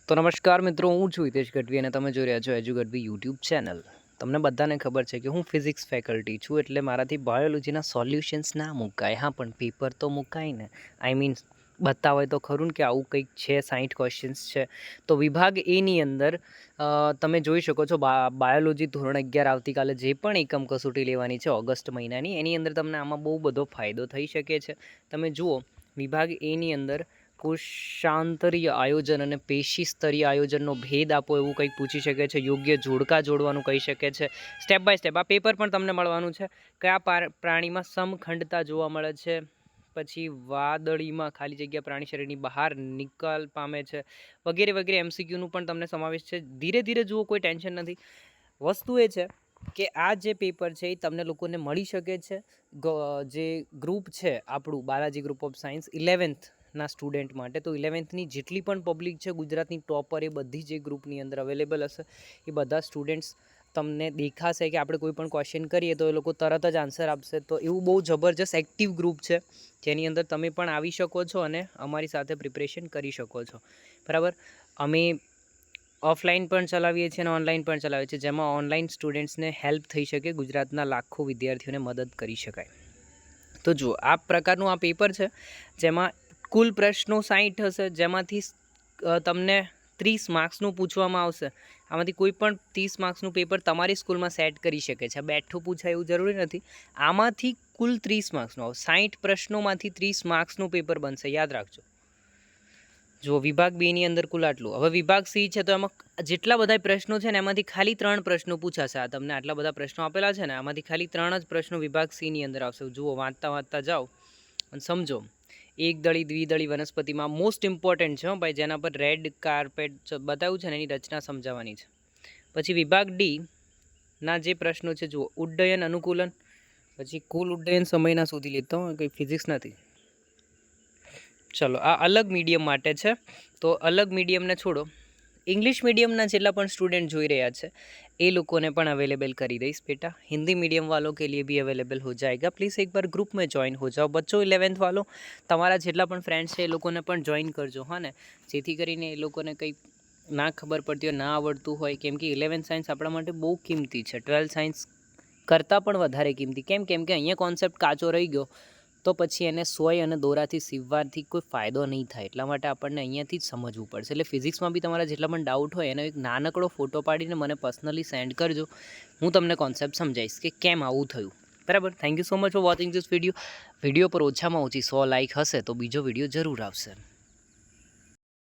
તો નમસ્કાર મિત્રો, હું છું હિતેશ ગઢવી અને તમે જોઈ રહ્યા છો એજ્યુ ગઢવી યુટ્યુબ ચેનલ. તમને બધાને ખબર છે કે હું ફિઝિક્સ ફેકલ્ટી છું, એટલે મારાથી બાયોલોજીના સોલ્યુશન્સ ના મુકાય. હા, પણ પેપર તો મુકાય ને. આઈ મીન બતાવે તો ખરું કે આવું કંઈક છે, 60 ક્વેશ્ચન્સ છે. તો વિભાગ એની અંદર તમે જોઈ શકો છો બાયોલોજી ધોરણ 11 આવતીકાલે જે પણ એકમ કસોટી લેવાની છે ઓગસ્ટ મહિનાની, એની અંદર તમને આમાં બહુ બધો ફાયદો થઈ શકે છે. તમે જુઓ વિભાગ એની અંદર કોષાંતરીય આયોજન અને પેશી સ્તરીય આયોજનનો ભેદ આપો એવું કંઈક પૂછી શકે છે. યોગ્ય જોડકા જોડવાનું કહી શકે છે. સ્ટેપ બાય સ્ટેપ આ પેપર પણ તમને મળવાનું છે. કયા પ્રાણીમાં સમખંડતા જોવા મળે છે, પછી વાદળીમાં ખાલી જગ્યા પ્રાણી શરીરની બહાર નિકાલ પામે છે, વગેરે વગેરે. MCQનું પણ તમને સમાવેશ છે. ધીરે ધીરે જુઓ, કોઈ ટેન્શન નથી. વસ્તુ એ છે કે આ જે પેપર છે એ તમને લોકોને મળી શકે છે. જે ગ્રુપ છે આપણું બાલાજી ગ્રુપ ઓફ સાયન્સ 11થના સ્ટુડન્ટ માટે, તો 11થની જેટલી પણ પબ્લિક છે ગુજરાતની ટોપર, એ બધી જે ગ્રુપની અંદર અવેલેબલ હશે. એ બધા સ્ટુડન્ટ્સ તમને દેખાશે કે આપણે કોઈ પણ ક્વેશ્ચન કરીએ તો એ લોકો તરત જ આન્સર આપશે. તો એવું બહુ જબરજસ્ત એક્ટિવ ગ્રુપ છે જેની અંદર તમે પણ આવી શકો છો અને અમારી સાથે પ્રિપરેશન કરી શકો છો. બરાબર. અમે ઓફલાઈન પણ ચલાવીએ છીએ અને ઓનલાઈન પણ ચલાવીએ છીએ, જેમાં ઓનલાઈન સ્ટુડન્ટ્સને હેલ્પ થઈ શકે, ગુજરાતના લાખો વિદ્યાર્થીઓને મદદ કરી શકાય. તો જુઓ, આ પ્રકારનું આ પેપર છે જેમાં કુલ પ્રશ્નો 60 હશે, જેમાંથી તમને 30 માર્ક્સનું પૂછવામાં આવશે. આમાંથી કોઈ પણ 30 માર્ક્સનું પેપર તમારી સ્કૂલમાં સેટ કરી શકે છે. બેઠું પૂછાય એવું જરૂરી નથી. આમાંથી કુલ 30 માર્ક્સનું આવશે. 60 પ્રશ્નોમાંથી 30 માર્ક્સનું પેપર બનશે, યાદ રાખજો. જો વિભાગ બીની અંદર કુલ આટલું. હવે વિભાગ સી છે, તો એમાં જેટલા બધા પ્રશ્નો છે ને એમાંથી ખાલી 3 પ્રશ્નો પૂછાશે. આ તમને આટલા બધા પ્રશ્નો આપેલા છે ને, આમાંથી ખાલી 3 જ પ્રશ્નો વિભાગ સીની અંદર આવશે. જુઓ, વાંચતા વાંચતા જાઓ અને સમજો. એકદળી દ્વિદળી વનસ્પતિમાં મોસ્ટ ઇમ્પોર્ટન્ટ છે ભાઈ, જેના પર રેડ કાર્પેટ બતાવ્યું છે ને એની રચના સમજાવવાની છે. પછી વિભાગ ડી ના જે પ્રશ્નો છે, જુઓ, ઉડ્ડયન અનુકૂલન, પછી કુલ ઉડ્ડયન સમયના શોધી લેતા હોય, કંઈ ફિઝિક્સ નથી. ચલો, આ અલગ મીડિયમ માટે છે, તો અલગ મીડિયમને છોડો. इंग्लिश मीडियम ना जिला पण स्टूडेंट જોઈ રહ્યા છે એ લોકોને પણ अवेलेबल કરી દઈશ बेटा. हिंदी मीडियम वालों के लिए भी अवेलेबल हो जाएगा. प्लीज़ एक बार ग्रुप में ज्वाइन हो जाओ बच्चों. 11th वालों, તમારા જેટલા પણ ફ્રેન્ડ્સ છે એ લોકોને પણ જોઈન કરજો, હા ને, જેથી કરીને એ લોકોને કંઈ ના ખબર પડતી હોય, ના આવડતું હોય. કેમ કે 11th સાયન્સ આપણા માટે બહુ કિંમતી છે, 12th સાયન્સ કરતાં પણ વધારે કિંમતી. કેમ કે અહીંયા કોન્સેપ્ટ કાચો રહી ગયો તો પછી એને સોય અને દોરાથી સીવવાથી કોઈ ફાયદો નહીં થાય. એટલા માટે આપણને અહીંયાથી જ સમજવું પડશે. એટલે ફિઝિક્સમાં બી તમારા જેટલા પણ ડાઉટ હોય એનો એક નાનકડો ફોટો પાડીને મને પર્સનલી સેન્ડ કરજો. હું તમને કોન્સેપ્ટ સમજાવીશ કે કેમ આવું થયું. બરાબર. Thank you so much for watching this video. Video પર ઓછામાં ઓછી 100 લાઇક હશે તો બીજો વિડીયો જરૂર આવશે.